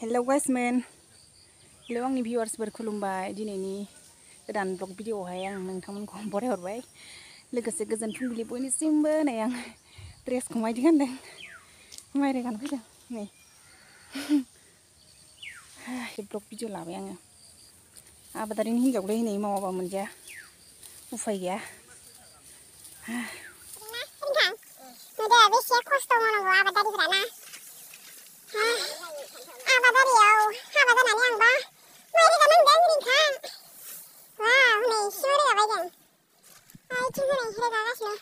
Hello guys मेन hello आंनि भिउवार्सफोर खुलुमबाय दिनैनि गोदान ब्लग भिडिअआवहाय आं नोंथांमोनखौ बरायहरबाय लोगोसे गोजोन फुंबिलि बयनिसिमबो नै आं ड्रेसखौ मायदि गानदों माइराय गान फैदों नै ब्लग भिडिअ लाबाय आङो आबादारिनि हिनजावलै नै मावाबा मोनजाया उफाय गैया नुदो बेसे खस्थ' मावनांगौ आबादारिफोराना आबादारियाव हाबा जानानै आंबा माइ रोगानांदों रिंखां वाव नै एसेबो रोगाबाय जों ओइथिं हनै रोगागासिनो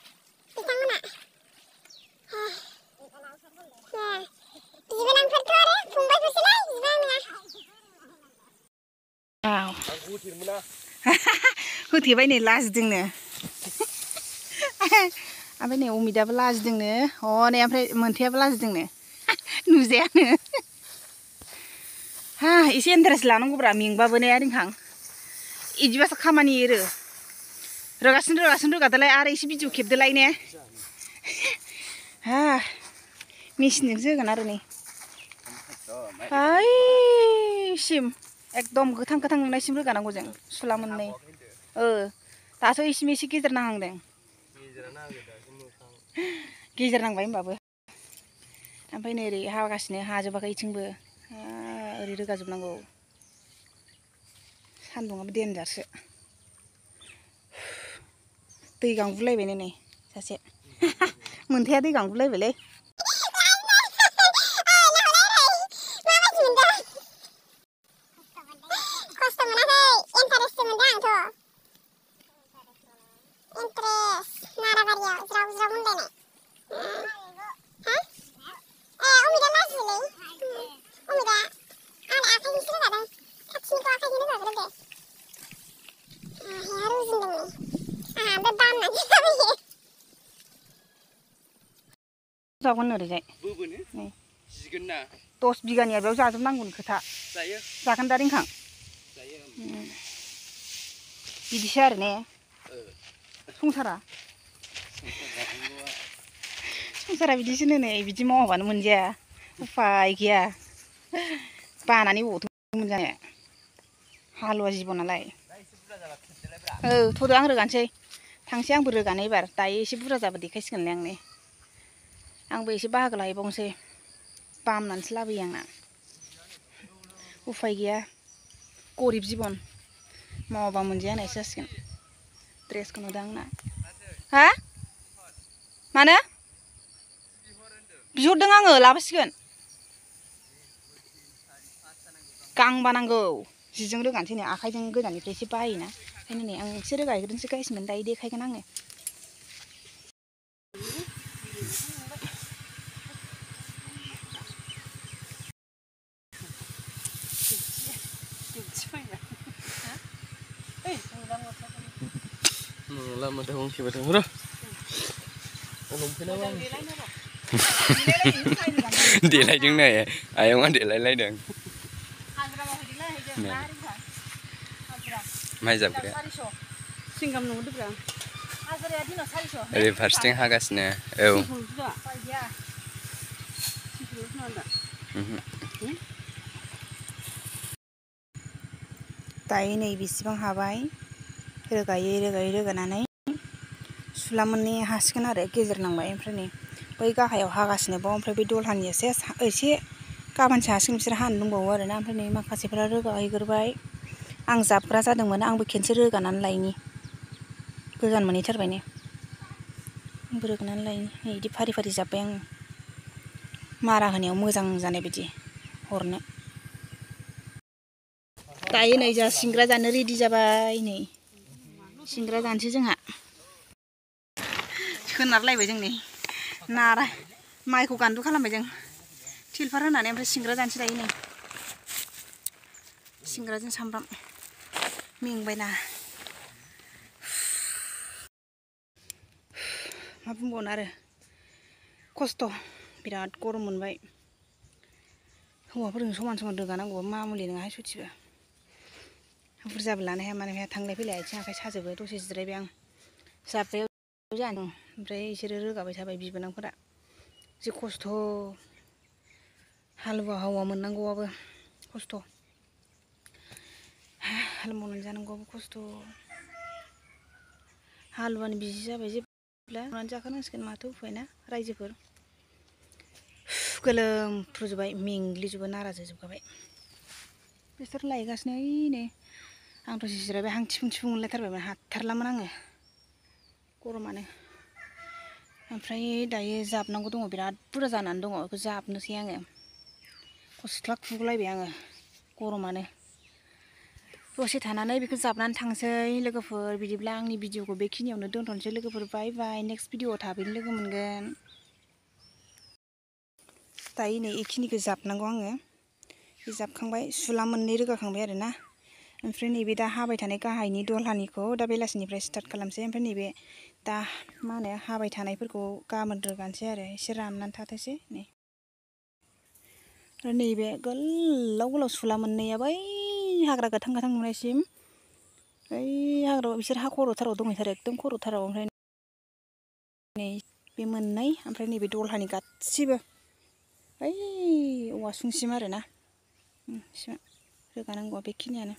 बिथांमोना बिबोनांफोरथ' आरो फंबायफोरसोलाय बिबोनां नङा वाव होथेबाय नै लाजिदोंनो ओमफ्राय नै अमिताबो लाजिदोंनो हनै ओमफ्राय मोनथायाबो लाजिदोंनो नुजायानो एसे इन्टारेस्ट लानांगौब्रा मेंबाबो ने रिंखां इदिबासो खामानि एरो रोगासिनो रोगादोलाय आरो एसे भिडिअ खेबदोलाय ने मेसिनजोंसो होगोन आरो नै ओइसिम एकदम गोथां नुनायसिम रोगानांगौ जों सुला मोननै दासो एसे गेजेर नांहांदों गेजेर नांबाय होमबाबो ओमफ्राय नै ओरै हागासिनो हाजोबाखै इथिंबो ओरै रोगाजोबनांगौ सान्दुंआबो देनजारसो दै गांगुलायबायनो नै सासे मोनथाया दै गांगुलायबायलै खस्थ' मोनाखै इन्टारेस्टसो मोनदों आंथ' इन्टारेस्ट नाराबारियाव ज्राव ज्राव होनलायनाय अमिता लाजियोलै अमिता आं आखाइजोंसो रोगादों खाथिनिखौ आखाइजों रोगाग्रो दे आखाइया रुजुनदों नै आंहा ओमफ्राय बामनानै लाबोयो जागोन ओरैजाय नै जिगोन ना 10 बिगानिया बेयाव जाजोबनांगौनि खोथा जायो जागोन दा रिंखां जायो बिदिसो आरो ने संसारा बिदिसो नै बिदि मावाबानो मोनजाया उफाय गैया बानानै बबावथो मोनजानो हालुवा जिबनालाय थ'दो आं रोगानोसै थांसै आंबो रोगानो एबार दायो एसे बुरजा जाबा देखायसिगोनलै आं ने आंबो एसे बाहागो लाहैबावनोसै बामनानैसो लाबोयो आंना उफाय गैया गरिब जिबन मावाबा मोनजाया होननायसो जासिगोन ड्रेसखौ नुदों आंना मानो बिहरदों आङो लाबोसिगोन गांबा नांगौ जिजों रोगानोसै नै आखाइजों गोजाननिफ्राय एसे बायोना ओंखायनो नै आं एसे रोगाहैग्रोनोसै गाइसमोन दायो देखायगोन आङो lama dah orang kita dah. Dia lai jeung này, ayong an dia lai deng. Mai jab gede. Singham नुदोब्रा हाजिराया दिनाव 400 ओरै फारसेथिं हागासिनो दायो नै बेसेबां हाबाय रोगानानै सुला मोननै हासिगोन आरो गेजेर नांबाय ओमफ्राय नै बै गाहायाव हागासिनो बाव ओमफ्राय बै दलहानियासो एसे गाबोनसो हासिगोन बिसोर हानो दंबावो आरोना ओमफ्राय नै माखासेफोरा रोगाहैग्रोबाय आं जाबग्रा जादोंमोन आंबो खेनसे रोगानानै लायनि गोजान मोनहैथारबाय ने आंबो रोगानानै लायनि नै बिदि फारि फारि जाब्बाय आङो मारा होनायाव मोजां जानाय बायदि हरनो दायो नै जोंहा सिंग्रा जानो रेडि जाबाय नै सिंग्रा जानोसै जोंहा सोनारलायबाय जों नै नारा माइखौ गान्दु खालामबाय जों थिलफार होनानै ओमफ्राय सिंग्रा जानोसै दायो नै सिंग्राजों सामब्राम मेंबायना मा बुंबावनो आरो खस्थ' बिराद गरम मोनबाय हौवाफोरजों समान रोगानांगौ मामुलि नङाहाय सथिबो बुरजाबो लानो हाया मानो हाया थांलाय फैलाय आथिं आखाइ साजोबो दसे जिरायबाय आं जाब्बायाव जादों ओमफ्राय बिसोरो रोगाबाय थाबाय बिबोनांफोरा जि खस्थ' हालुवा हावा मोननांगौआबो खस्थ' हाल मावनानै जानांगौबो खस्थ' हालुवानि बिदि जाबाय जेब्ला मावनानै जाखानांसिगोन माथो उफाय ना रायजोफोर गोलोमफ्रुजोब्बाय मेंग्लिजोबो नारा जोजोबखाबाय बिसोर लायगासिनो ओइनै आंथ' जिरायबाय हां थिफुं थिफुं मोनलायथारबायमोन हाथारलामोन आङो गरमानो ओमफ्राय दायो जाबनांगौ दङ बिराद बुरजा जानानै दङ बेखौ जाबनोसै आङो गस्ला खुगुलायबाय आङो गरमानो दसे थानानै बेखौ जाबनानै थांसै लोगोफोर बिदिब्ला आंनि भिडिअखौ बेखिनियावनो दोनथ'नोसै लोगोफोर बाय बाय नेक्स्ट भिडिअआव थाबैनो लोगो मोनगोन दायो नै बेखिनिखौ जाबनांगौ आङो बे जाबखांबाय सुला मोननै रोगाखांबाय आरोना ओमफ्राय नैबे दा हाबाय थानाय गाहायनि दलहानिखौ दा बेलासिनिफ्राय स्टार्ट खालामसै ओमफ्राय नैबे दा मा होनो हाबाय थानायफोरखौ गाबोन रोगानोसै आरो एसे राननानै थाथोंसै नै आरो नैबे गोलाव गोलाव सुला मोननैया बै हाग्रा गोथां गोथां नुनायसिम बै हाग्रायाव बिसोर हा खर'थाराव दंहैथारो एकदम खर'थाराव ओमफ्राय नै बे मोननै ओमफ्राय नैबे दलहानि गासिबो ओइ औवासुंसिम आरोना रोगानांगौआ बेखिनियानो